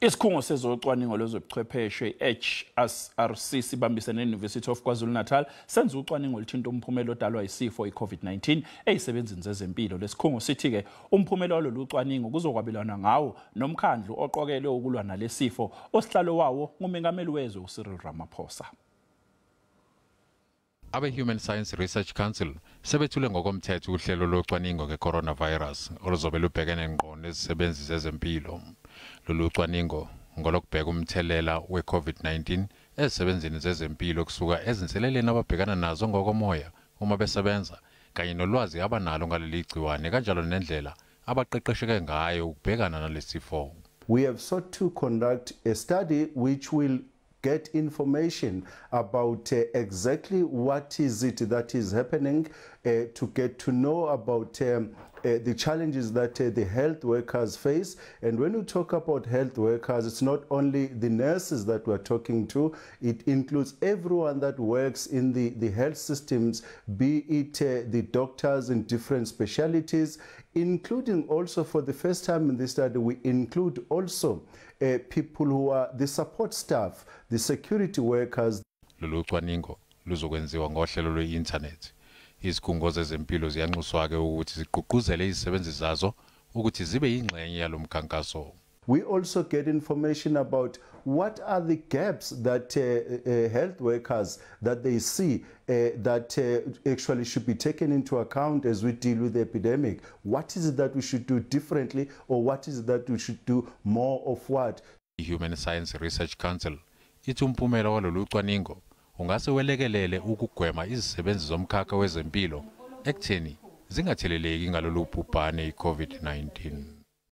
Isikhungo sezocwaningo lwezobuchwepheshe iHSRC sibambisele neUniversity of KwaZulu Natal senza ucwaningo oluthinta umphumela odalwa yisifo iCOVID-19 ezisebenzini zezempilo. Lesikhungo sithi ke umphumela walolucwaningo kuzokwabelwana ngawo nomkhandlu oqokelwe ukulwa nalesifo oSihlalo wawo nguMengameli wezwe uCyril. Abe-Human Science Research Council sebethule ngokomthetho uhlelo locwaningo nge-coronavirus oluzobe lubhekene ngqo nezisebenzi zezempilo. Lolu cwaningo ngolokubheka umthelela we-COVID-19 ezisebenzini zezempilo kusuka ezinseleleni ababhekana nazo ngokomoya uma besebenza kanye nolwazi abanalo ngaleli gciwane kanjalo nendlela abaqeqesheke ngayo ukubhekana nalesifo. We have sought to conduct a study which will get information about exactly what is it that is happening, to get to know about the challenges that the health workers face. And when we talk about health workers, it's not only the nurses that we're talking to, it includes everyone that works in the health systems, be it the doctors in different specialties, including also for the first time in this study, we include also people who are the support staff, the security workers. Lolu cwaningo luzokwenziwa ngohlelo lwe-internet. Isikhungo zezempilo ziyanxuswa ke ukuthi ziqhuquzele izisebenzi zazo ukuthi zibe yingxenye yalomkhankaso. We also get information about what are the gaps that health workers that they see that actually should be taken into account as we deal with the epidemic. What is it that we should do differently, or what is it that we should do more of what? The Human Science Research Council ithi umphumela walolu cwaningo ungase welekelele ukugwema izisebenzi zomkhakha wezempilo ekutheni zingatheleleki ngalolu bhubhane i-COVID-19.